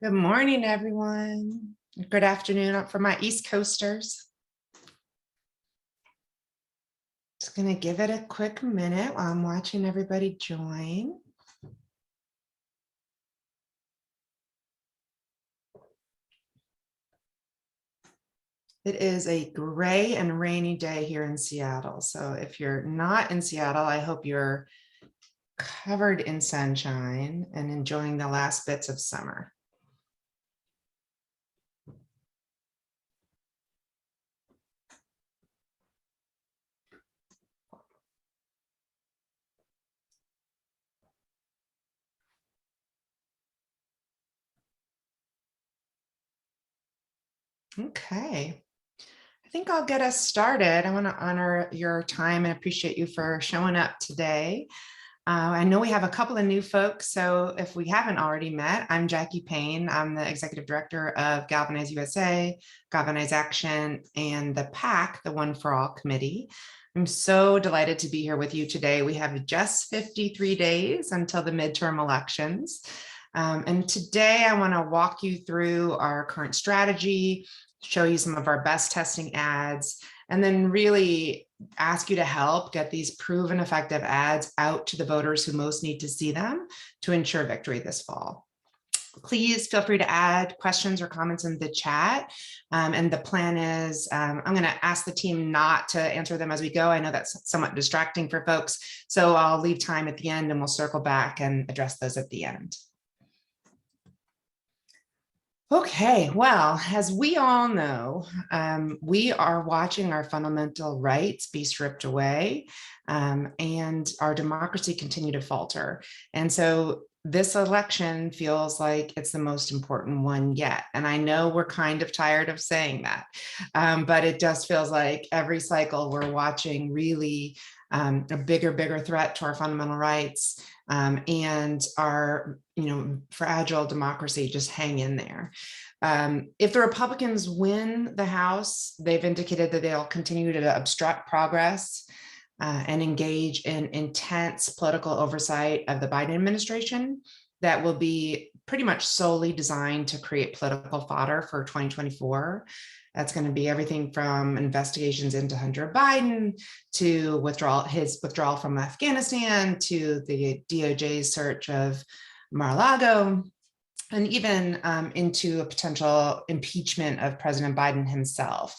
Good morning, everyone. Good afternoon for my East Coasters. Just going to give it a quick minute while I'm watching everybody join. It is a gray and rainy day here in Seattle. So if you're not in Seattle, I hope you're covered in sunshine and enjoying the last bits of summer. Okay. I think I'll get us started. I want to honor your time and appreciate you for showing up today. I know we have a couple of new folks, so if we haven't already met, I'm Jackie Payne. I'm the Executive Director of Galvanize USA, Galvanize Action, and the PAC, the One for All Committee. I'm so delighted to be here with you today. We have just 53 days until the midterm elections. And today I want to walk you through our current strategy, show you some of our best testing ads, and then really ask you to help get these proven effective ads out to the voters who most need to see them to ensure victory this fall. Please feel free to add questions or comments in the chat. And the plan is I'm going to ask the team not to answer them as we go. I know that's somewhat distracting for folks, so I'll leave time at the end and we'll circle back and address those at the end. Okay, well, as we all know, we are watching our fundamental rights be stripped away and our democracy continue to falter. And so this election feels like it's the most important one yet. And I know we're kind of tired of saying that, but it just feels like every cycle we're watching really a bigger threat to our fundamental rights and our fragile democracy just hang in there. If the Republicans win the House, they've indicated that they'll continue to obstruct progress and engage in intense political oversight of the Biden administration that will be pretty much solely designed to create political fodder for 2024. That's going to be everything from investigations into Hunter Biden to his withdrawal from Afghanistan to the DOJ's search of Mar-a-Lago, and even into a potential impeachment of President Biden himself.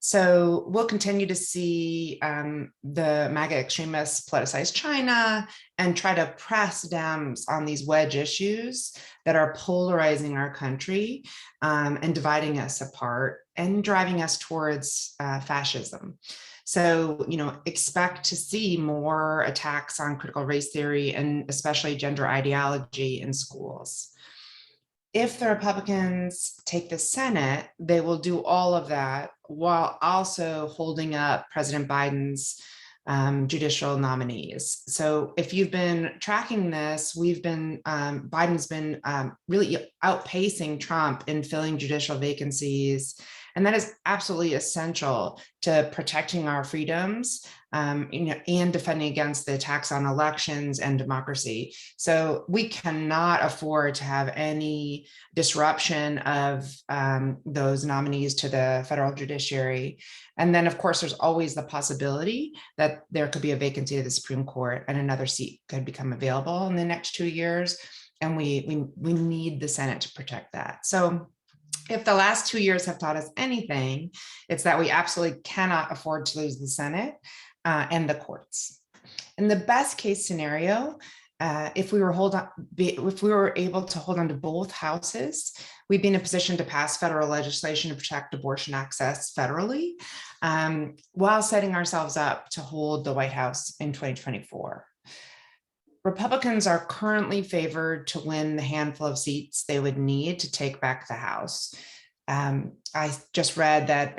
So we'll continue to see the MAGA extremists politicize China and try to press Dems on these wedge issues that are polarizing our country and dividing us apart and driving us towards fascism. So, expect to see more attacks on critical race theory and especially gender ideology in schools. If the Republicans take the Senate, they will do all of that while also holding up President Biden's judicial nominees. So if you've been tracking this, Biden's been really outpacing Trump in filling judicial vacancies. And that is absolutely essential to protecting our freedoms, and defending against the attacks on elections and democracy. So we cannot afford to have any disruption of those nominees to the federal judiciary. And then, of course, there's always the possibility that there could be a vacancy to the Supreme Court and another seat could become available in the next 2 years. And we need the Senate to protect that. So if the last 2 years have taught us anything, it's that we absolutely cannot afford to lose the Senate and the courts. In the best case scenario, if we were able to hold on to both houses, we'd be in a position to pass federal legislation to protect abortion access federally, while setting ourselves up to hold the White House in 2024. Republicans are currently favored to win the handful of seats they would need to take back the House. I just read that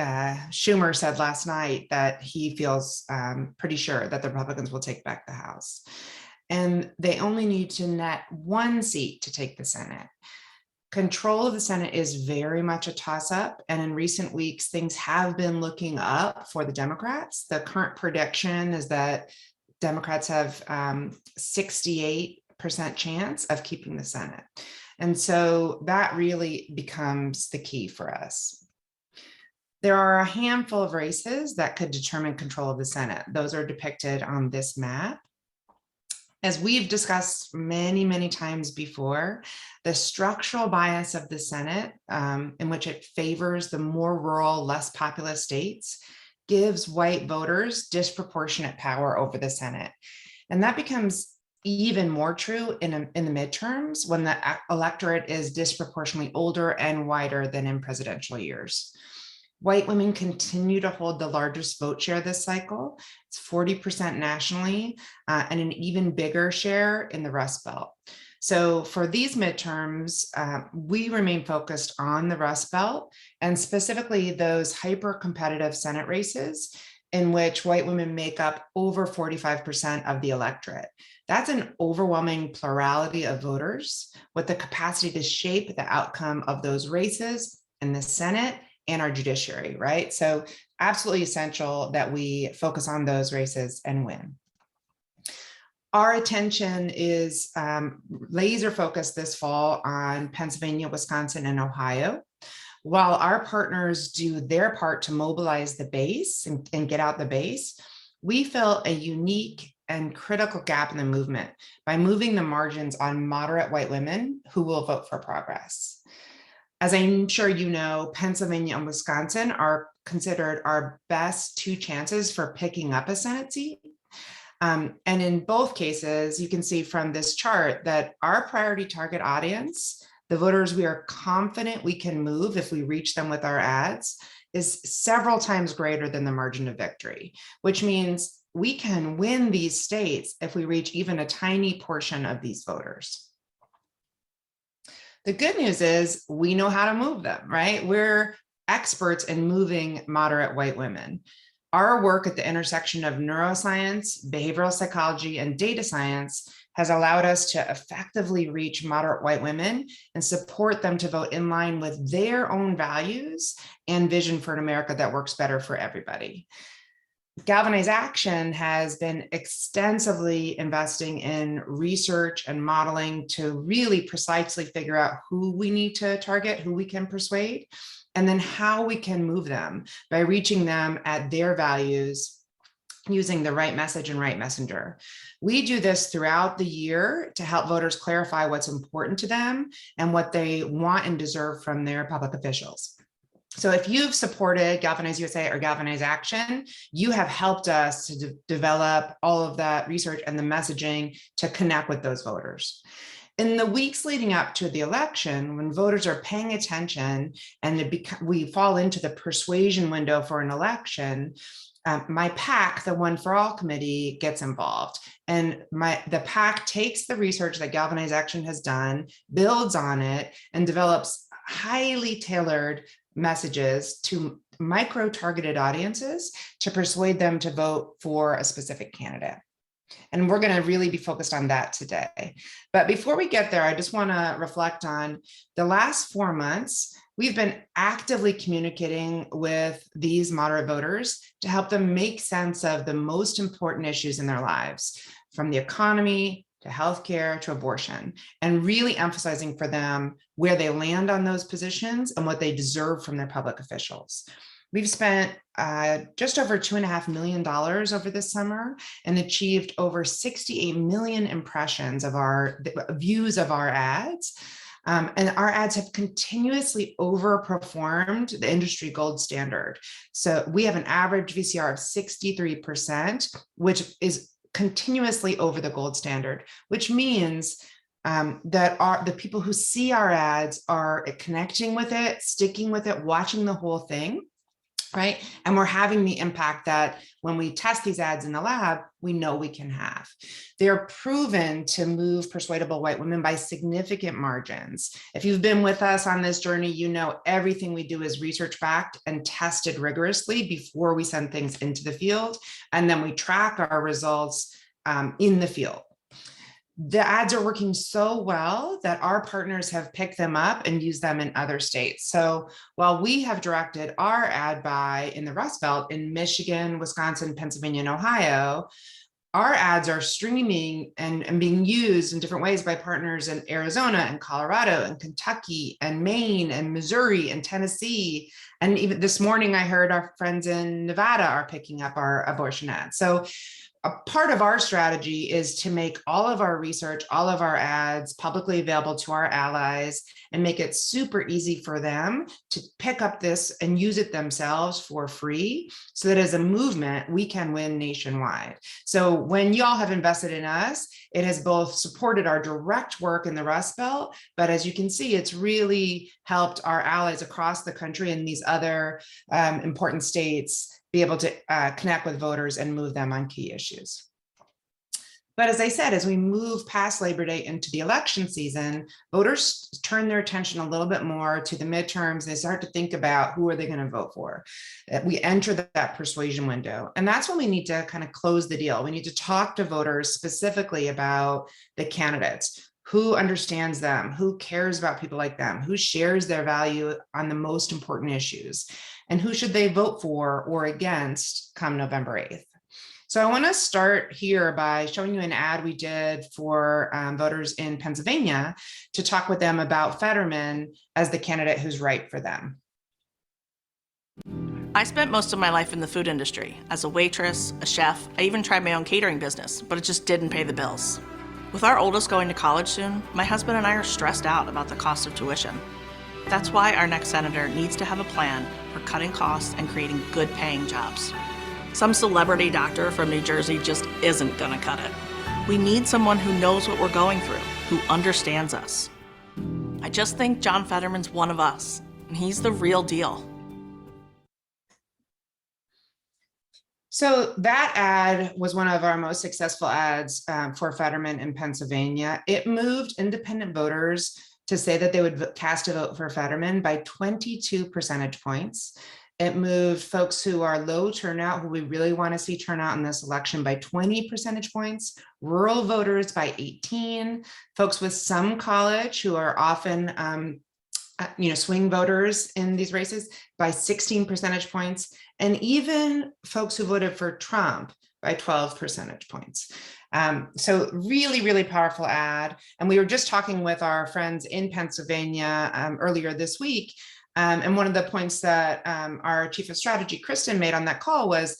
Schumer said last night that he feels pretty sure that the Republicans will take back the House. And they only need to net one seat to take the Senate. Control of the Senate is very much a toss-up. And in recent weeks, things have been looking up for the Democrats. The current prediction is that Democrats have 68% chance of keeping the Senate. And so that really becomes the key for us. There are a handful of races that could determine control of the Senate. Those are depicted on this map. As we've discussed many, many times before, the structural bias of the Senate, in which it favors the more rural, less populous states, gives white voters disproportionate power over the Senate. And that becomes even more true in the midterms when the electorate is disproportionately older and wider than in presidential years. White women continue to hold the largest vote share this cycle. It's 40% nationally and an even bigger share in the Rust Belt. So for these midterms, we remain focused on the Rust Belt and specifically those hyper-competitive Senate races in which white women make up over 45% of the electorate. That's an overwhelming plurality of voters with the capacity to shape the outcome of those races in the Senate and our judiciary, right? So absolutely essential that we focus on those races and win. Our attention is laser focused this fall on Pennsylvania, Wisconsin, and Ohio. While our partners do their part to mobilize the base and get out the base, we fill a unique and critical gap in the movement by moving the margins on moderate white women who will vote for progress. As I'm sure you know, Pennsylvania and Wisconsin are considered our best two chances for picking up a Senate seat. And in both cases, you can see from this chart that our priority target audience, the voters we are confident we can move if we reach them with our ads, is several times greater than the margin of victory, which means we can win these states if we reach even a tiny portion of these voters. The good news is we know how to move them, right? We're experts in moving moderate white women. Our work at the intersection of neuroscience, behavioral psychology, and data science has allowed us to effectively reach moderate white women and support them to vote in line with their own values and vision for an America that works better for everybody. Galvanize Action has been extensively investing in research and modeling to really precisely figure out who we need to target, who we can persuade, and then how we can move them by reaching them at their values using the right message and right messenger. We do this throughout the year to help voters clarify what's important to them and what they want and deserve from their public officials. So if you've supported Galvanize USA or Galvanize Action, you have helped us to develop all of that research and the messaging to connect with those voters. In the weeks leading up to the election, when voters are paying attention and we fall into the persuasion window for an election, my PAC, the One for All committee, gets involved. And the PAC takes the research that Galvanize Action has done, builds on it, and develops highly tailored messages to micro-targeted audiences to persuade them to vote for a specific candidate. And we're going to really be focused on that today. But before we get there, I just want to reflect on the last 4 months. We've been actively communicating with these moderate voters to help them make sense of the most important issues in their lives, from the economy to healthcare to abortion, and really emphasizing for them where they land on those positions and what they deserve from their public officials. We've spent just over $2.5 million over this summer and achieved over 68 million impressions of views of our ads. And our ads have continuously overperformed the industry gold standard. So we have an average VCR of 63%, which is continuously over the gold standard, which means that the people who see our ads are connecting with it, sticking with it, watching the whole thing, right? And we're having the impact that when we test these ads in the lab, we know we can have. They're proven to move persuadable white women by significant margins. If you've been with us on this journey, you know everything we do is research-backed and tested rigorously before we send things into the field, and then we track our results in the field. The ads are working so well that our partners have picked them up and used them in other states. So while we have directed our ad buy in the Rust Belt in Michigan, Wisconsin, Pennsylvania, and Ohio, our ads are streaming and being used in different ways by partners in Arizona and Colorado and Kentucky and Maine and Missouri and Tennessee. And even this morning, I heard our friends in Nevada are picking up our abortion ads. So a part of our strategy is to make all of our research, all of our ads publicly available to our allies and make it super easy for them to pick up this and use it themselves for free so that as a movement, we can win nationwide. So when y'all have invested in us, it has both supported our direct work in the Rust Belt, but as you can see, it's really helped our allies across the country in these other important states be able to connect with voters and move them on key issues. But as I said, as we move past Labor Day into the election season, voters turn their attention a little bit more to the midterms. They start to think about who are they going to vote for. We enter that persuasion window. And that's when we need to kind of close the deal. We need to talk to voters specifically about the candidates. Who understands them? Who cares about people like them? Who shares their value on the most important issues? And who should they vote for or against come November 8th? So I want to start here by showing you an ad we did for voters in Pennsylvania to talk with them about Fetterman as the candidate who's right for them. I spent most of my life in the food industry, as a waitress, a chef. I even tried my own catering business, but it just didn't pay the bills. With our oldest going to college soon, my husband and I are stressed out about the cost of tuition. That's why our next senator needs to have a plan for cutting costs and creating good paying jobs. Some celebrity doctor from New Jersey just isn't gonna cut it. We need someone who knows what we're going through, who understands us. I just think John Fetterman's one of us, and he's the real deal. So that ad was one of our most successful ads for Fetterman in Pennsylvania. It moved independent voters to say that they would cast a vote for Fetterman by 22 percentage points. It moved folks who are low turnout, who we really want to see turn out in this election, by 20 percentage points, rural voters by 18, folks with some college who are often swing voters in these races by 16 percentage points, and even folks who voted for Trump by 12 percentage points. So really, really powerful ad. And we were just talking with our friends in Pennsylvania earlier this week. And one of the points that our chief of strategy, Kristen, made on that call was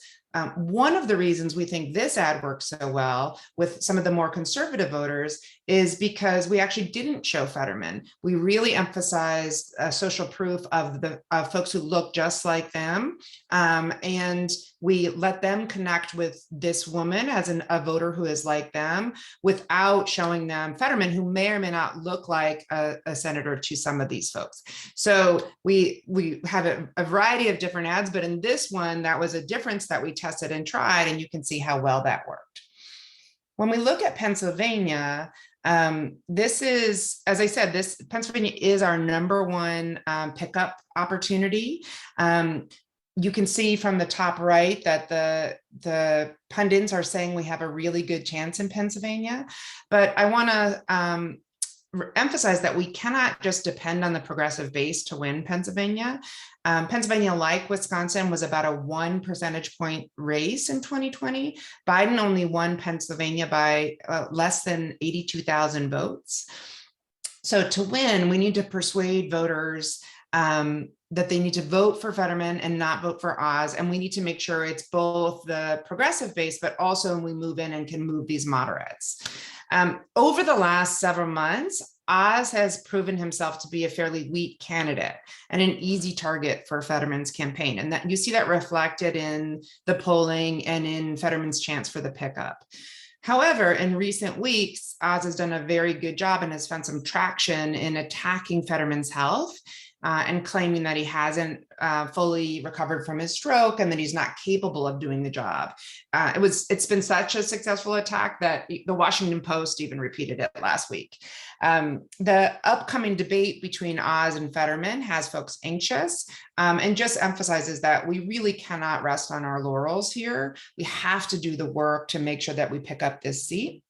one of the reasons we think this ad works so well with some of the more conservative voters is because we actually didn't show Fetterman. We really emphasized social proof of the folks who look just like them. And we let them connect with this woman as a voter who is like them without showing them Fetterman, who may or may not look like a senator to some of these folks. So we have a variety of different ads, but in this one, that was a difference that we tested and tried, and you can see how well that worked. When we look at Pennsylvania, this is, as I said, Pennsylvania is our #1 pickup opportunity. You can see from the top right that the pundits are saying we have a really good chance in Pennsylvania, but I want to emphasize that we cannot just depend on the progressive base to win Pennsylvania. Pennsylvania, like Wisconsin, was about a 1 percentage point race in 2020. Biden only won Pennsylvania by less than 82,000 votes. So to win, we need to persuade voters that they need to vote for Fetterman and not vote for Oz. And we need to make sure it's both the progressive base, but also we move in and can move these moderates. Over the last several months, Oz has proven himself to be a fairly weak candidate and an easy target for Fetterman's campaign. And that you see that reflected in the polling and in Fetterman's chance for the pickup. However, in recent weeks, Oz has done a very good job and has found some traction in attacking Fetterman's health and claiming that he hasn't fully recovered from his stroke and that he's not capable of doing the job. It's been such a successful attack that the Washington Post even repeated it last week. The upcoming debate between Oz and Fetterman has folks anxious and just emphasizes that we really cannot rest on our laurels here. We have to do the work to make sure that we pick up this seat.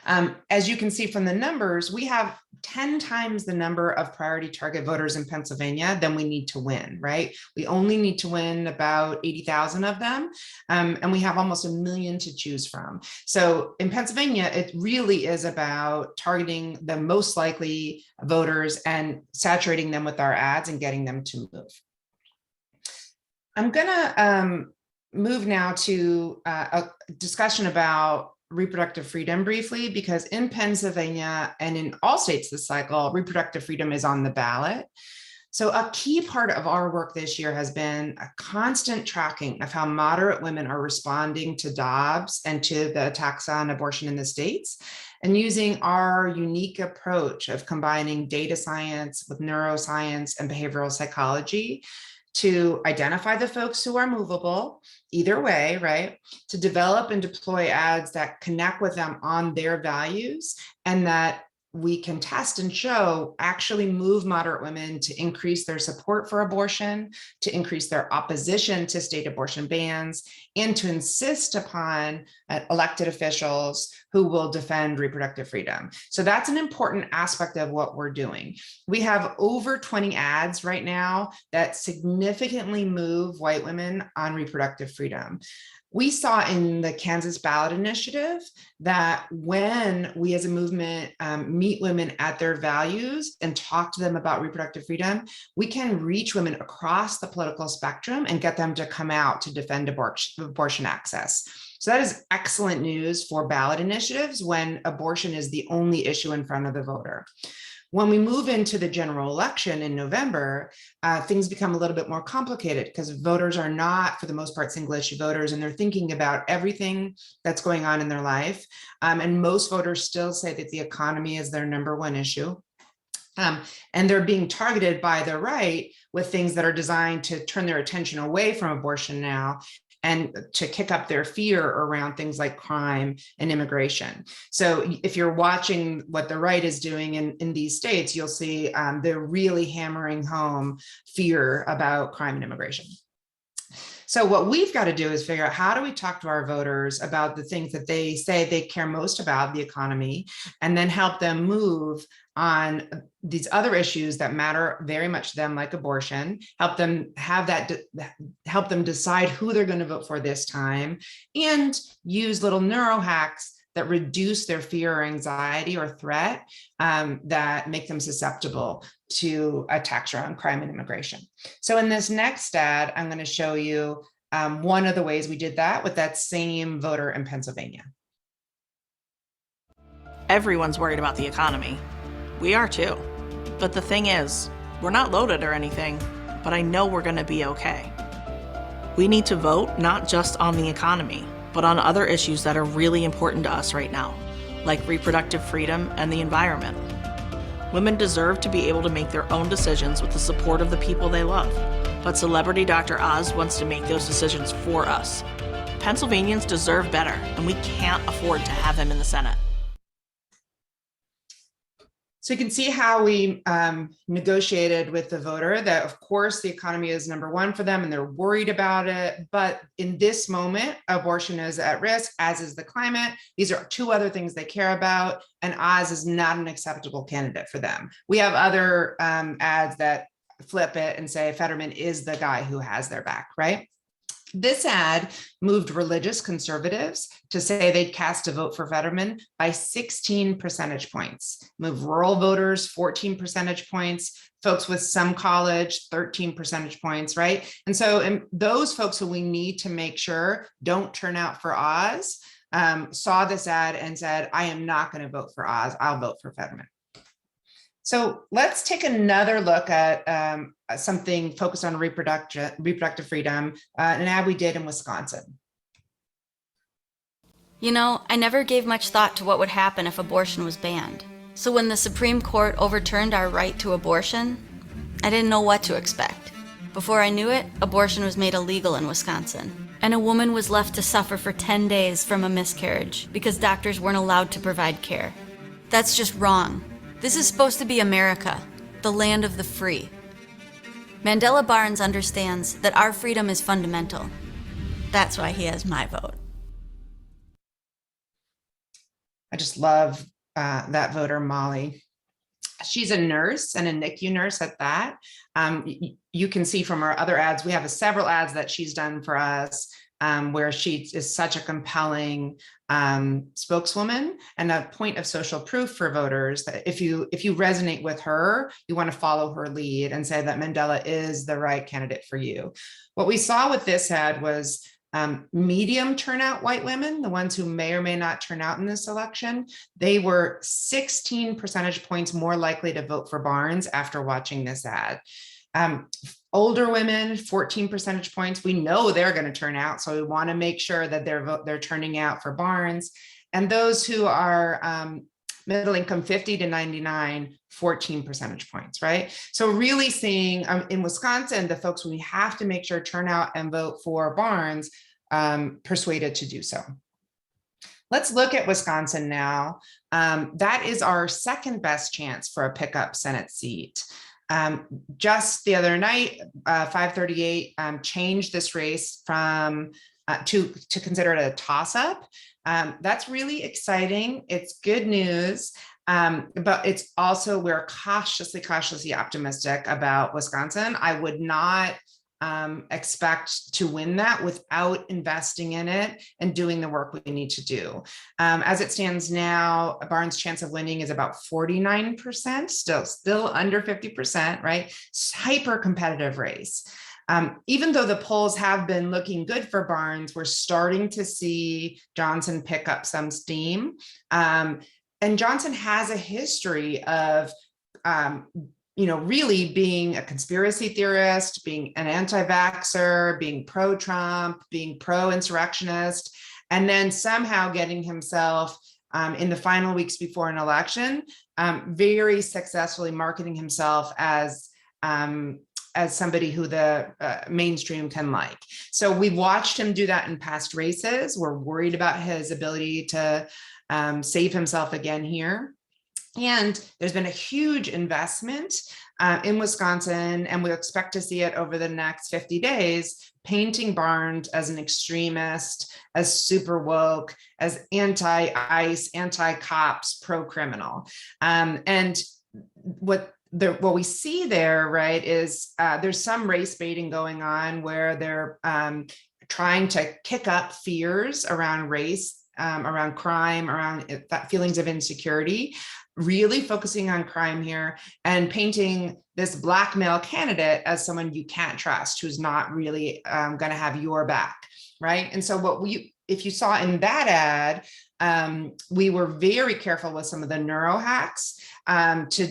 As you can see from the numbers, we have 10 times the number of priority target voters in Pennsylvania than we need to win, right? We only need to win about 80,000 of them, and we have almost 1 million to choose from. So in Pennsylvania, it really is about targeting the most likely voters and saturating them with our ads and getting them to move. I'm gonna move now to a discussion about reproductive freedom briefly, because in Pennsylvania and in all states this cycle, reproductive freedom is on the ballot. So a key part of our work this year has been a constant tracking of how moderate women are responding to Dobbs and to the attacks on abortion in the states, and using our unique approach of combining data science with neuroscience and behavioral psychology to identify the folks who are movable, either way, right? To develop and deploy ads that connect with them on their values, and that we can test and show actually move moderate women to increase their support for abortion, to increase their opposition to state abortion bans, and to insist upon elected officials who will defend reproductive freedom. So that's an important aspect of what we're doing. We have over 20 ads right now that significantly move white women on reproductive freedom. We saw in the Kansas ballot initiative that when we as a movement meet women at their values and talk to them about reproductive freedom, we can reach women across the political spectrum and get them to come out to defend abortion access. So that is excellent news for ballot initiatives when abortion is the only issue in front of the voter. When we move into the general election in November, things become a little bit more complicated because voters are not, for the most part, single issue voters, and they're thinking about everything that's going on in their life. And most voters still say that the economy is their #1 issue. And they're being targeted by the right with things that are designed to turn their attention away from abortion now and to kick up their fear around things like crime and immigration. So if you're watching what the right is doing in these states, you'll see they're really hammering home fear about crime and immigration. So what we've got to do is figure out, how do we talk to our voters about the things that they say they care most about, the economy, and then help them move on these other issues that matter very much to them, like abortion, help them have that, help them decide who they're going to vote for this time, and use little neuro hacks that reduce their fear or anxiety or threat that make them susceptible to attacks around crime and immigration. So in this next ad, I'm going to show you one of the ways we did that with that same voter in Pennsylvania. Everyone's worried about the economy. We are too. But the thing is, we're not loaded or anything, but I know we're going to be okay. We need to vote not just on the economy, but on other issues that are really important to us right now, like reproductive freedom and the environment. Women deserve to be able to make their own decisions with the support of the people they love. But celebrity Dr. Oz wants to make those decisions for us. Pennsylvanians deserve better, and we can't afford to have him in the Senate. So you can see how we negotiated with the voter that, of course, the economy is #1 for them and they're worried about it. But in this moment, abortion is at risk, as is the climate. These are two other things they care about, and Oz is not an acceptable candidate for them. We have other ads that flip it and say Fetterman is the guy who has their back, right? This ad moved religious conservatives to say they'd cast a vote for Fetterman by 16 percentage points, move rural voters 14 percentage points, folks with some college 13 percentage points, right? And so those folks who we need to make sure don't turn out for Oz saw this ad and said, I am not going to vote for Oz, I'll vote for Fetterman. So let's take another look at something focused on reproductive freedom, an ad we did in Wisconsin. You know, I never gave much thought to what would happen if abortion was banned. So when the Supreme Court overturned our right to abortion, I didn't know what to expect. Before I knew it, abortion was made illegal in Wisconsin, and a woman was left to suffer for 10 days from a miscarriage because doctors weren't allowed to provide care. That's just wrong. This is supposed to be America, the land of the free. Mandela Barnes understands that our freedom is fundamental. That's why he has my vote. I just love that voter, Molly. She's a nurse and a NICU nurse at that. You can see from our other ads, we have several ads that she's done for us where she is such a compelling spokeswoman and a point of social proof for voters that if you resonate with her, you want to follow her lead and say that Mandela is the right candidate for you. What we saw with this ad was medium turnout white women, the ones who may or may not turn out in this election, they were 16 percentage points more likely to vote for Barnes after watching this ad. Older women, 14 percentage points. We know they're going to turn out, so we want to make sure that they're turning out for Barnes. And those who are middle income 50 to 99, 14 percentage points, right? So really seeing in Wisconsin, the folks we have to make sure turn out and vote for Barnes persuaded to do so. Let's look at Wisconsin now. That is our second best chance for a pickup Senate seat. Just the other night, 538 changed this race from to consider it a toss-up. That's really exciting. It's good news, but it's also, we're cautiously optimistic about Wisconsin. I would not expect to win that without investing in it and doing the work we need to do. As it stands now, Barnes' chance of winning is about 49%, still under 50%, right? Hyper competitive race. Even though the polls have been looking good for Barnes, we're starting to see Johnson pick up some steam. And Johnson has a history of really being a conspiracy theorist, being an anti-vaxxer, being pro-Trump, being pro-insurrectionist, and then somehow getting himself in the final weeks before an election, very successfully marketing himself as somebody who the mainstream can like. So we've watched him do that in past races. We're worried about his ability to save himself again here. And there's been a huge investment in Wisconsin, and we expect to see it over the next 50 days, painting Barnes as an extremist, as super woke, as anti-ICE, anti-cops, pro-criminal. And what we see there, right, is there's some race baiting going on where they're trying to kick up fears around race, around crime, around feelings of insecurity, really focusing on crime here and painting this Black male candidate as someone you can't trust, who's not really going to have your back, right? And so if you saw in that ad, we were very careful with some of the neuro hacks to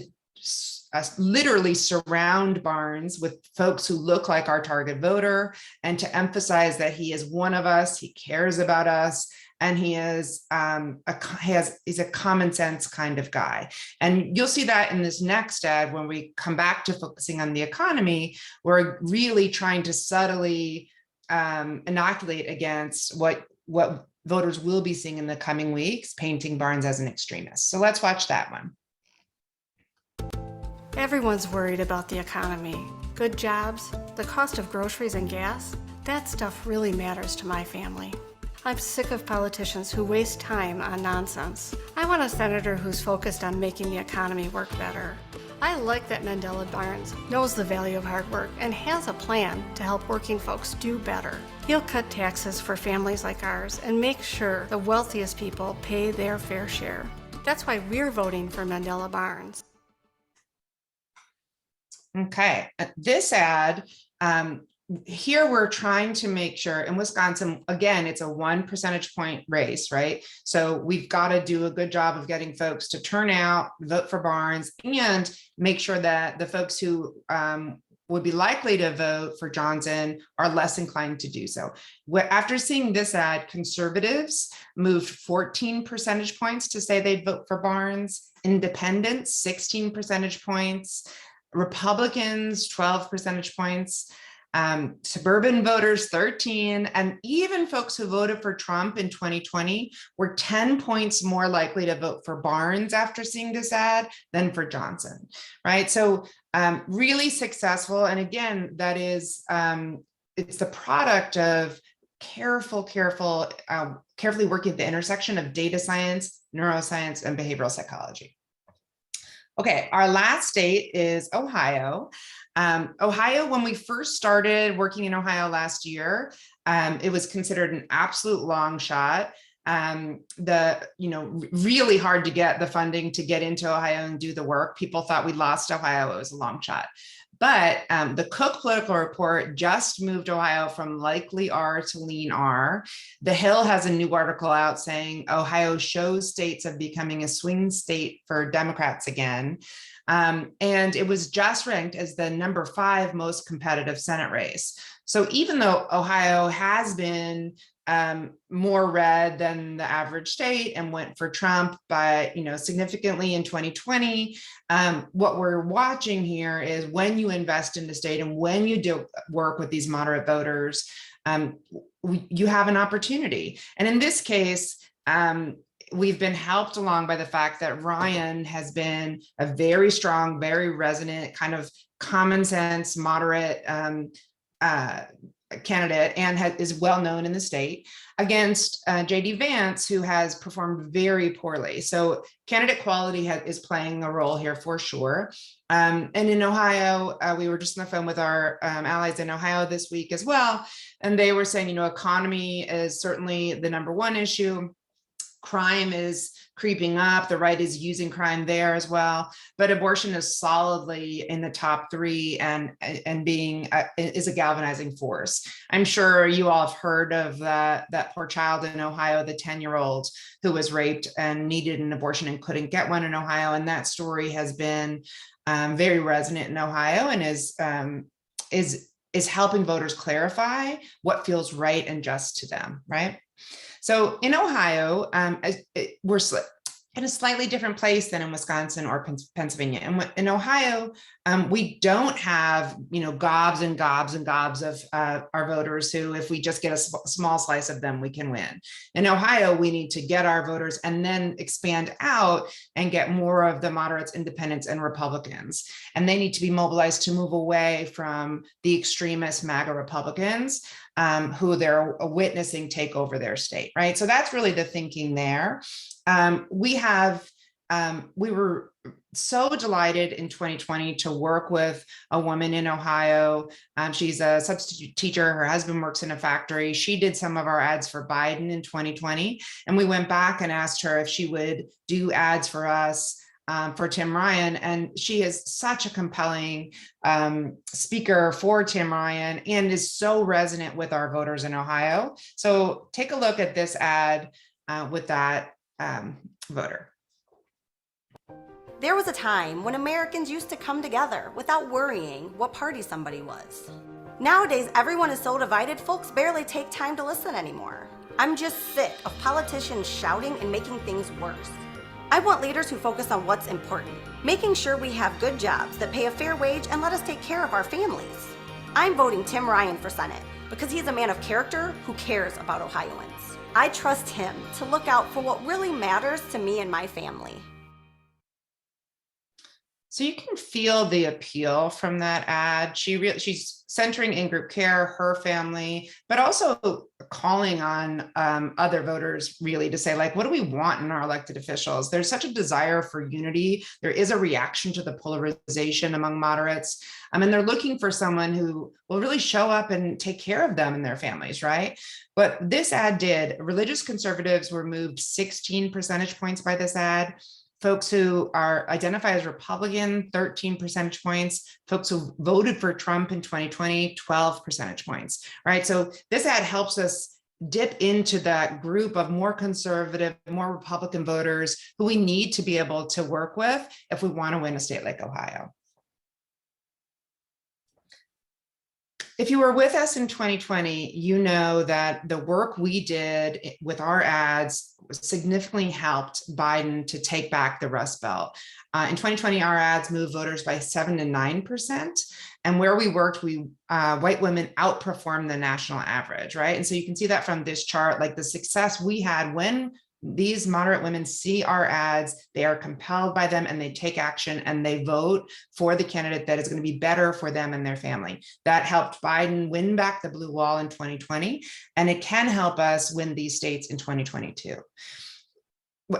literally surround Barnes with folks who look like our target voter, and to emphasize that he is one of us, he cares about us, and he is a common sense kind of guy. And you'll see that in this next ad when we come back to focusing on the economy. We're really trying to subtly inoculate against what voters will be seeing in the coming weeks, painting Barnes as an extremist. So let's watch that one. Everyone's worried about the economy. Good jobs, the cost of groceries and gas, that stuff really matters to my family. I'm sick of politicians who waste time on nonsense. I want a senator who's focused on making the economy work better. I like that Mandela Barnes knows the value of hard work and has a plan to help working folks do better. He'll cut taxes for families like ours and make sure the wealthiest people pay their fair share. That's why we're voting for Mandela Barnes. Okay, this ad, here we're trying to make sure in Wisconsin, again, it's a 1 percentage point race, right? So we've got to do a good job of getting folks to turn out, vote for Barnes, and make sure that the folks who would be likely to vote for Johnson are less inclined to do so. After seeing this ad, conservatives moved 14 percentage points to say they'd vote for Barnes, independents, 16 percentage points, Republicans, 12 percentage points, suburban voters, 13, and even folks who voted for Trump in 2020 were 10 points more likely to vote for Barnes after seeing this ad than for Johnson, right? So really successful. And again, that is, it's the product of carefully working at the intersection of data science, neuroscience, and behavioral psychology. Okay, our last state is Ohio. Ohio, when we first started working in Ohio last year, it was considered an absolute long shot. Really hard to get the funding to get into Ohio and do the work. People thought we lost Ohio. It was a long shot. But the Cook Political Report just moved Ohio from likely R to lean R. The Hill has a new article out saying Ohio shows states of becoming a swing state for Democrats again. And it was just ranked as the number 5 most competitive Senate race. So even though Ohio has been more red than the average state and went for Trump by, significantly in 2020. What we're watching here is when you invest in the state and when you do work with these moderate voters, you have an opportunity. And in this case, we've been helped along by the fact that Ryan has been a very strong, very resonant, kind of common sense, moderate candidate and is well known in the state against JD Vance, who has performed very poorly. So candidate quality is playing a role here for sure. And in Ohio, we were just on the phone with our allies in Ohio this week as well. And they were saying, economy is certainly the number 1 issue. Crime is creeping up. The right is using crime there as well, but abortion is solidly in the top 3 and being is a galvanizing force. I'm sure you all have heard of that poor child in Ohio, the 10-year-old who was raped and needed an abortion and couldn't get one in Ohio. And that story has been very resonant in Ohio and is helping voters clarify what feels right and just to them, right? So in Ohio, we're in a slightly different place than in Wisconsin or Pennsylvania. And in Ohio, we don't have, gobs and gobs and gobs of our voters who, if we just get a small slice of them, we can win. In Ohio, we need to get our voters and then expand out and get more of the moderates, independents, and Republicans. And they need to be mobilized to move away from the extremist MAGA Republicans who they're witnessing take over their state, right? So that's really the thinking there. We were so delighted in 2020 to work with a woman in Ohio. She's a substitute teacher. Her husband works in a factory. She did some of our ads for Biden in 2020. And we went back and asked her if she would do ads for us for Tim Ryan. And she is such a compelling speaker for Tim Ryan and is so resonant with our voters in Ohio. So take a look at this ad with that voter. There was a time when Americans used to come together without worrying what party somebody was. Nowadays, everyone is so divided, folks barely take time to listen anymore. I'm just sick of politicians shouting and making things worse. I want leaders who focus on what's important, making sure we have good jobs that pay a fair wage and let us take care of our families. I'm voting Tim Ryan for Senate because he's a man of character who cares about Ohioans. I trust him to look out for what really matters to me and my family. So you can feel the appeal from that ad. She's centering in-group care, her family, but also calling on other voters really to say, like, what do we want in our elected officials? There's such a desire for unity. There is a reaction to the polarization among moderates. And they're looking for someone who will really show up and take care of them and their families, right? But this ad did. Religious conservatives were moved 16 percentage points by this ad. Folks who are identified as Republican, 13 percentage points. Folks who voted for Trump in 2020, 12 percentage points, right? So this ad helps us dip into that group of more conservative, more Republican voters who we need to be able to work with if we want to win a state like Ohio. If you were with us in 2020, you know that the work we did with our ads significantly helped Biden to take back the Rust Belt. In 2020, our ads moved voters by 7 to 9%. And where we worked, white women outperformed the national average, right? And so you can see that from this chart, like the success we had when these moderate women see our ads, they are compelled by them and they take action and they vote for the candidate that is going to be better for them and their family. That helped Biden win back the blue wall in 2020, and it can help us win these states in 2022.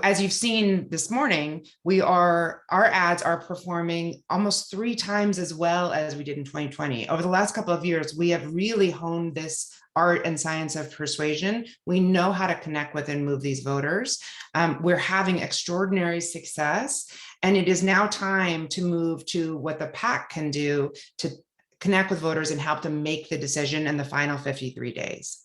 as you've seen this morning, our ads are performing almost 3 times as well as we did in 2020. Over the last couple of years, we have really honed this art and science of persuasion. We know how to connect with and move these voters. We're having extraordinary success, and it is now time to move to what the PAC can do to connect with voters and help them make the decision in the final 53 days.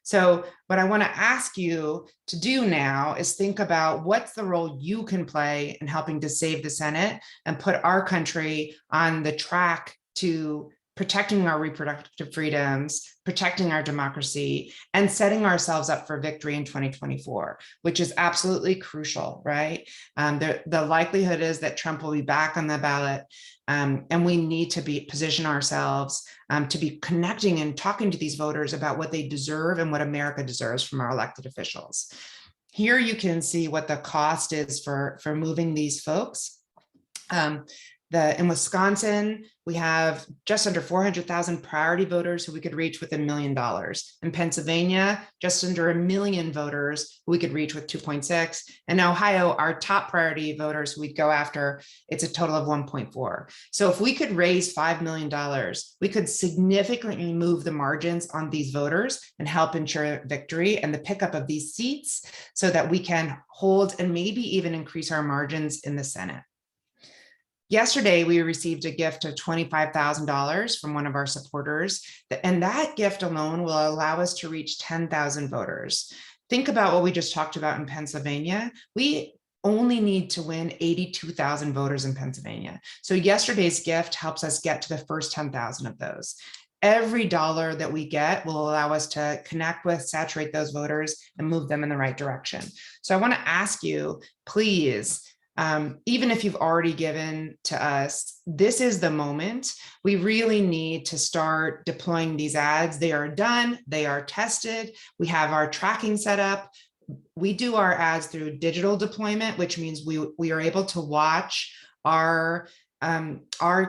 So what I want to ask you to do now is think about what's the role you can play in helping to save the Senate and put our country on the track to protecting our reproductive freedoms, protecting our democracy, and setting ourselves up for victory in 2024, which is absolutely crucial, right? The likelihood is that Trump will be back on the ballot, and we need to position ourselves to be connecting and talking to these voters about what they deserve and what America deserves from our elected officials. Here you can see what the cost is for moving these folks. In Wisconsin, we have just under 400,000 priority voters who we could reach with $1 million. In Pennsylvania, just under 1 million voters who we could reach with 2.6. In Ohio, our top priority voters who we'd go after, it's a total of 1.4. So if we could raise $5 million, we could significantly move the margins on these voters and help ensure victory and the pickup of these seats so that we can hold and maybe even increase our margins in the Senate. Yesterday, we received a gift of $25,000 from one of our supporters, and that gift alone will allow us to reach 10,000 voters. Think about what we just talked about in Pennsylvania. We only need to win 82,000 voters in Pennsylvania. So yesterday's gift helps us get to the first 10,000 of those. Every dollar that we get will allow us to connect with, saturate those voters, and move them in the right direction. So I want to ask you, please, even if you've already given to us, this is the moment. We really need to start deploying these ads. They are done, they are tested. We have our tracking set up. We do our ads through digital deployment, which means we are able to watch our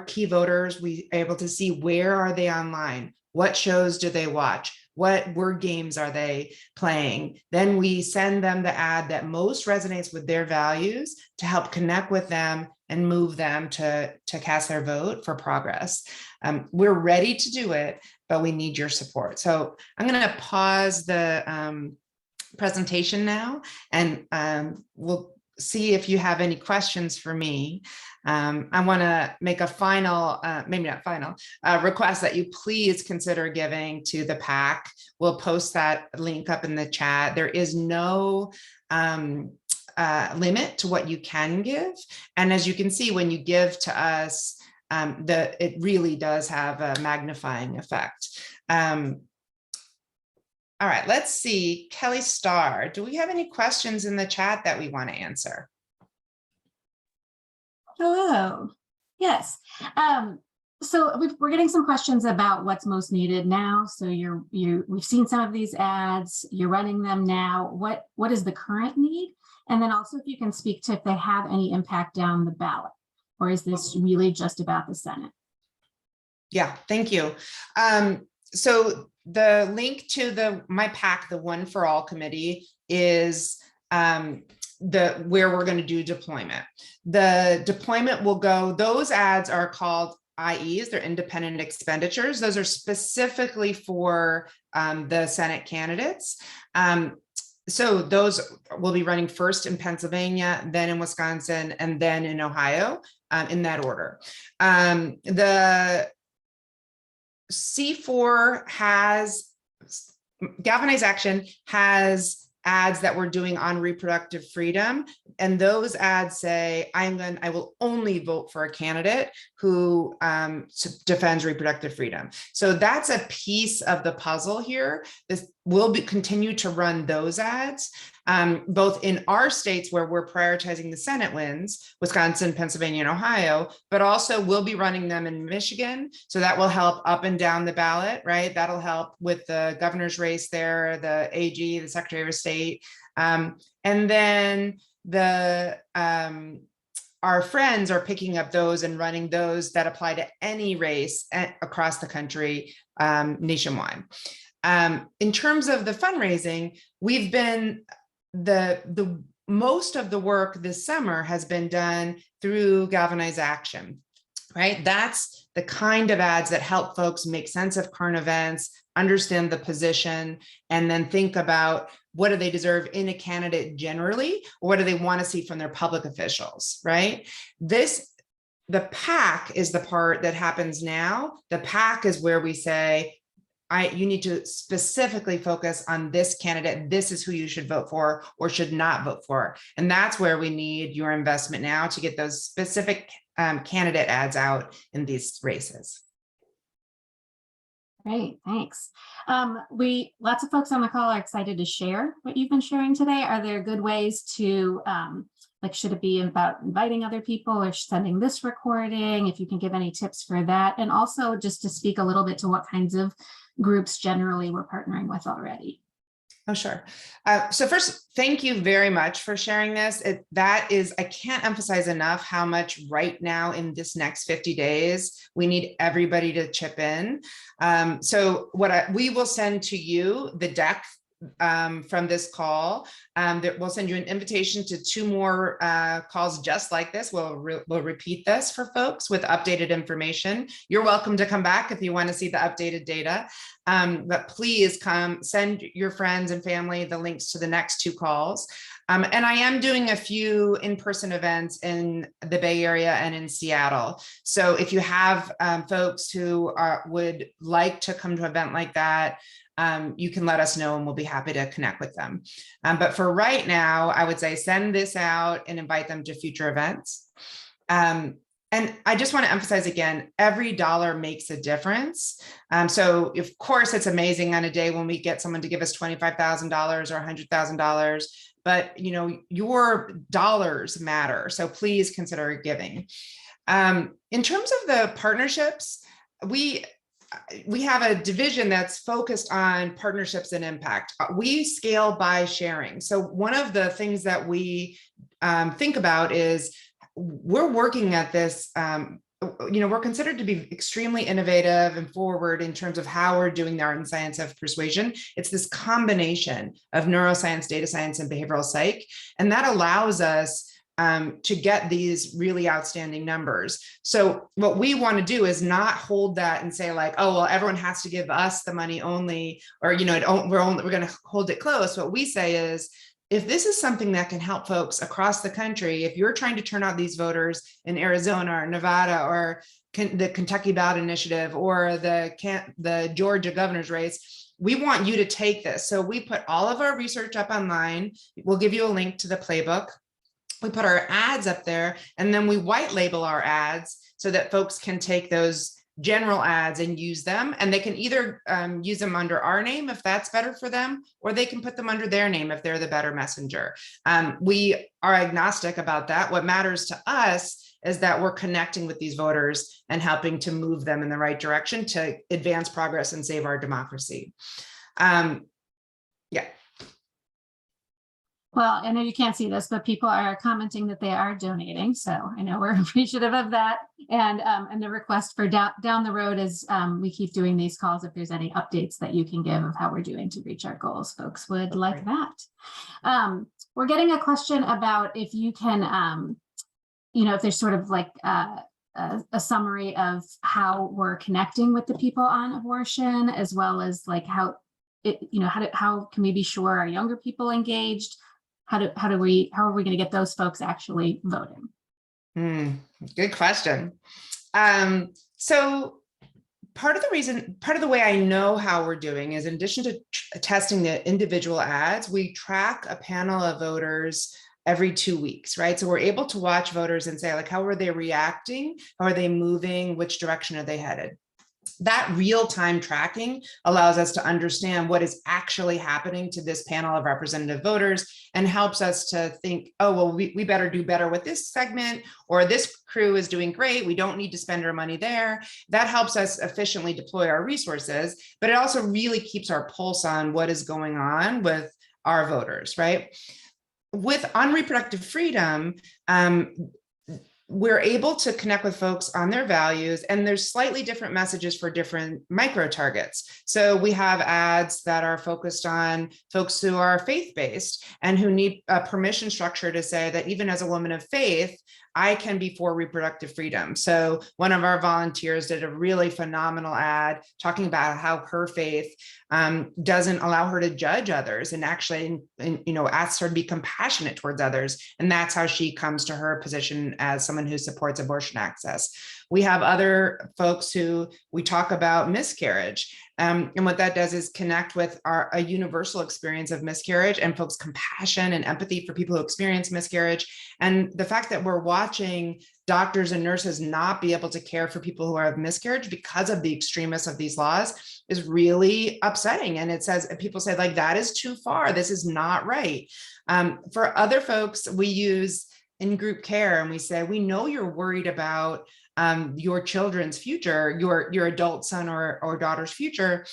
key voters. We are able to see where are they online, what shows do they watch, what word games are they playing? Then we send them the ad that most resonates with their values to help connect with them and move them to cast their vote for progress. We're ready to do it, but we need your support. So I'm going to pause the presentation now, and we'll see if you have any questions for me. I want to make a final, maybe not final, request that you please consider giving to the PAC. We'll post that link up in the chat. There is no limit to what you can give. And as you can see, when you give to us, it really does have a magnifying effect. All right, let's see. Kelly Starr, do we have any questions in the chat that we want to answer? Hello. Yes. So we're getting some questions about what's most needed now. So we've seen some of these ads. You're running them now. What is the current need? And then also, if you can speak to if they have any impact down the ballot, or is this really just about the Senate? Yeah, thank you. So the link to my PAC, the One for All committee, is where we're going to do deployment. The deployment will go, those ads are called IEs, they're independent expenditures. Those are specifically for the Senate candidates. So those will be running first in Pennsylvania, then in Wisconsin, and then in Ohio, in that order. The C4 has, Galvanize Action has ads that we're doing on reproductive freedom. And those ads say, I will only vote for a candidate who defends reproductive freedom. So that's a piece of the puzzle here. We'll continue to run those ads, both in our states where we're prioritizing the Senate wins, Wisconsin, Pennsylvania, and Ohio, but also we'll be running them in Michigan. So that will help up and down the ballot, right? That'll help with the governor's race there, the AG, the Secretary of State. And then our friends are picking up those and running those that apply to any race across the country, nationwide. In terms of the fundraising, we've been, the most of the work this summer has been done through Galvanize Action, right? That's the kind of ads that help folks make sense of current events, understand the position, and then think about what do they deserve in a candidate generally, or what do they want to see from their public officials, right? The PAC is the part that happens now. The PAC is where we say, you need to specifically focus on this candidate. This is who you should vote for or should not vote for. And that's where we need your investment now to get those specific candidate ads out in these races. Great, thanks. Lots of folks on the call are excited to share what you've been sharing today. Are there good ways to, like, should it be about inviting other people or sending this recording? If you can give any tips for that. And also just to speak a little bit to what kinds of groups generally we're partnering with already. Oh, sure. So first, thank you very much for sharing this. I can't emphasize enough how much right now in this next 50 days, we need everybody to chip in. So we will send to you the deck from this call. We'll send you an invitation to 2 more calls just like this. We'll repeat this for folks with updated information. You're welcome to come back if you want to see the updated data. But please send your friends and family the links to the next 2 calls. And I am doing a few in-person events in the Bay Area and in Seattle. So if you have folks who would like to come to an event like that, you can let us know and we'll be happy to connect with them. But for right now, I would say send this out and invite them to future events. And I just want to emphasize again, every dollar makes a difference. So of course, it's amazing on a day when we get someone to give us $25,000 or $100,000, but your dollars matter. So please consider giving. In terms of the partnerships, we have a division that's focused on partnerships and impact. We scale by sharing. So one of the things that we think about is we're working at this, we're considered to be extremely innovative and forward in terms of how we're doing the art and science of persuasion. It's this combination of neuroscience, data science, and behavioral psych. And that allows us to get these really outstanding numbers. So what we want to do is not hold that and say like, oh, well, everyone has to give us the money only, or, we're going to hold it close. What we say is, if this is something that can help folks across the country, if you're trying to turn out these voters in Arizona or Nevada or the Kentucky ballot initiative or the Georgia governor's race, we want you to take this. So we put all of our research up online. We'll give you a link to the playbook. We put our ads up there, and then we white label our ads so that folks can take those general ads and use them. And they can either use them under our name if that's better for them, or they can put them under their name if they're the better messenger. We are agnostic about that. What matters to us is that we're connecting with these voters and helping to move them in the right direction to advance progress and save our democracy. Yeah. Well, I know you can't see this, but people are commenting that they are donating. So I know we're appreciative of that. And the request for down the road is we keep doing these calls. If there's any updates that you can give of how we're doing to reach our goals, folks would like that. We're getting a question about if you can, if there's sort of like a summary of how we're connecting with the people on abortion, as well as like how can we be sure our younger people engaged? How are we going to get those folks actually voting? Good question. So part of the way I know how we're doing is, in addition to testing the individual ads, we track a panel of voters every 2 weeks, right? So we're able to watch voters and say, like, how are they reacting? How are they moving? Which direction are they headed? That real-time tracking allows us to understand what is actually happening to this panel of representative voters and helps us to think, oh, well, we better do better with this segment, or this crew is doing great. We don't need to spend our money there. That helps us efficiently deploy our resources, but it also really keeps our pulse on what is going on with our voters, right? On reproductive freedom, we're able to connect with folks on their values, and there's slightly different messages for different micro targets. So we have ads that are focused on folks who are faith-based and who need a permission structure to say that even as a woman of faith, I can be for reproductive freedom. So one of our volunteers did a really phenomenal ad talking about how her faith doesn't allow her to judge others, and actually, asks her to be compassionate towards others. And that's how she comes to her position as someone who supports abortion access. We have other folks who we talk about miscarriage. And what that does is connect with a universal experience of miscarriage and folks' compassion and empathy for people who experience miscarriage. And the fact that we're watching doctors and nurses not be able to care for people who have miscarriage because of the extremists of these laws is really upsetting. And it says, people say, like, that is too far. This is not right. For other folks, we use in-group care, and we say, we know you're worried about your children's future, your adult son or daughter's future.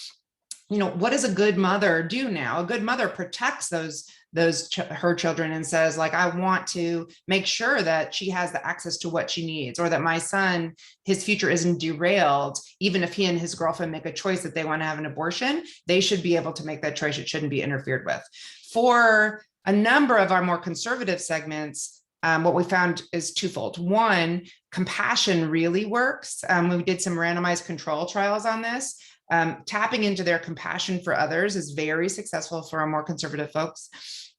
What does a good mother do now? A good mother protects her children and says, like, I want to make sure that she has the access to what she needs, or that my son, his future isn't derailed. Even if he and his girlfriend make a choice that they want to have an abortion, they should be able to make that choice. It shouldn't be interfered with. For a number of our more conservative segments, what we found is twofold. One, compassion really works. We did some randomized control trials on this. Tapping into their compassion for others is very successful for our more conservative folks,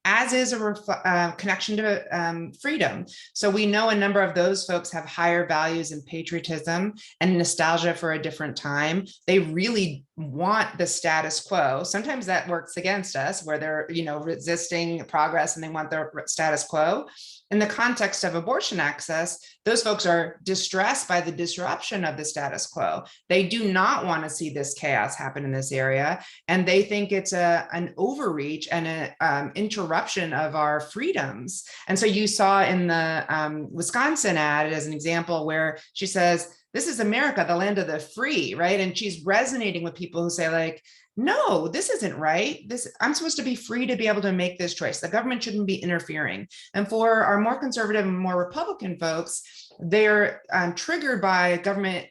as is a connection to freedom. So we know a number of those folks have higher values in patriotism and nostalgia for a different time. They really want the status quo. Sometimes that works against us, where they're, resisting progress and they want the status quo. In the context of abortion access, those folks are distressed by the disruption of the status quo. They do not want to see this chaos happen in this area, and they think it's an overreach and an interruption of our freedoms. And so you saw in the Wisconsin ad as an example where she says, this is America, the land of the free, right? And she's resonating with people who say, like, no, this isn't right. I'm supposed to be free to be able to make this choice. The government shouldn't be interfering. And for our more conservative and more Republican folks, they're triggered by government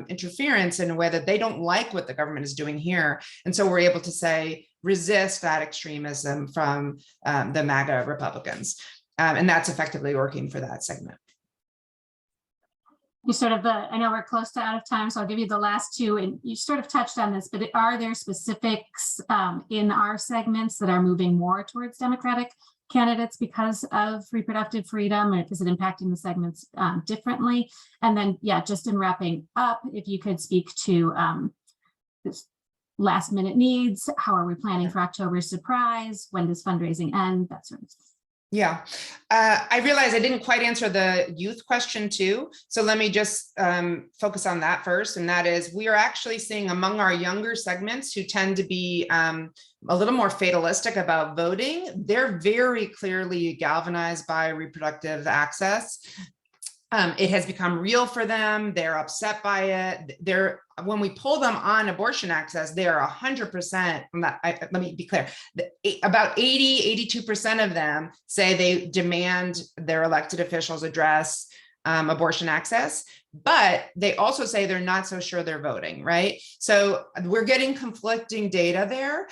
interference in a way that they don't like what the government is doing here. And so we're able to say, resist that extremism from the MAGA Republicans. And that's effectively working for that segment. You sort of, I know we're close to out of time, so I'll give you the last two, and you sort of touched on this, but are there specifics in our segments that are moving more towards Democratic candidates because of reproductive freedom, or is it impacting the segments differently? And then, yeah, just in wrapping up, if you could speak to last minute needs, how are we planning for October's surprise? When does fundraising end? That sort of stuff. Yeah, I realize I didn't quite answer the youth question too. So let me just focus on that first. And that is, we are actually seeing among our younger segments who tend to be a little more fatalistic about voting, they're very clearly galvanized by reproductive access. It has become real for them. They're upset by it. When we pull them on abortion access, they are 100%. Let me be clear. About 82% of them say they demand their elected officials address abortion access, but they also say they're not so sure they're voting, right? So we're getting conflicting data there.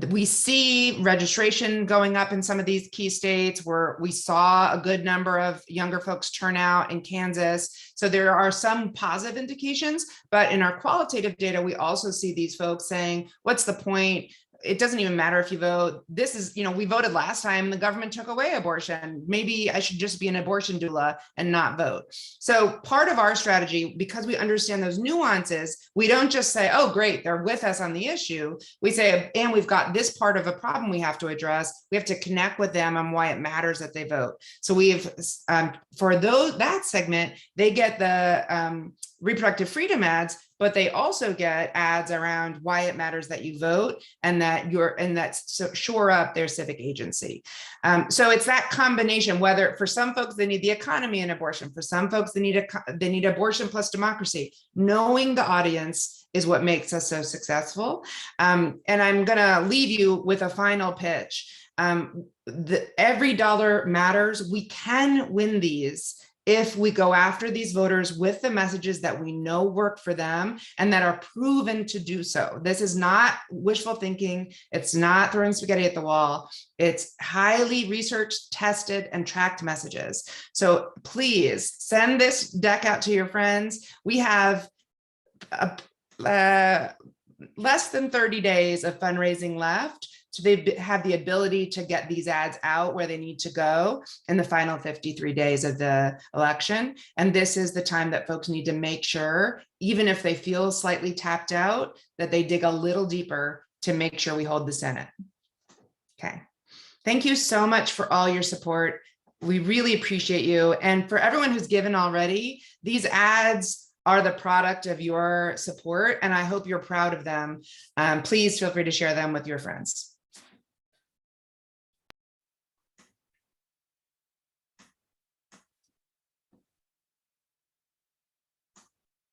We see registration going up in some of these key states where we saw a good number of younger folks turn out in Kansas. So there are some positive indications, but in our qualitative data, we also see these folks saying, what's the point? It doesn't even matter if you vote. This is, we voted last time and the government took away abortion. Maybe I should just be an abortion doula and not vote. So part of our strategy, because we understand those nuances, we don't just say, oh, great, they're with us on the issue. We say, and we've got this part of a problem we have to address. We have to connect with them on why it matters that they vote. So we've, for that segment, they get the reproductive freedom ads, but they also get ads around why it matters that you vote and that's shore up their civic agency. So it's that combination, whether for some folks, they need the economy and abortion. For some folks, they need abortion plus democracy. Knowing the audience is what makes us so successful. And I'm gonna leave you with a final pitch. Every dollar matters. We can win these if we go after these voters with the messages that we know work for them and that are proven to do so. This is not wishful thinking. It's not throwing spaghetti at the wall. It's highly researched, tested, and tracked messages. So please send this deck out to your friends. We have less than 30 days of fundraising left. So they have the ability to get these ads out where they need to go in the final 53 days of the election. And this is the time that folks need to make sure, even if they feel slightly tapped out, that they dig a little deeper to make sure we hold the Senate. Okay. Thank you so much for all your support. We really appreciate you. And for everyone who's given already, these ads are the product of your support, and I hope you're proud of them. Please feel free to share them with your friends.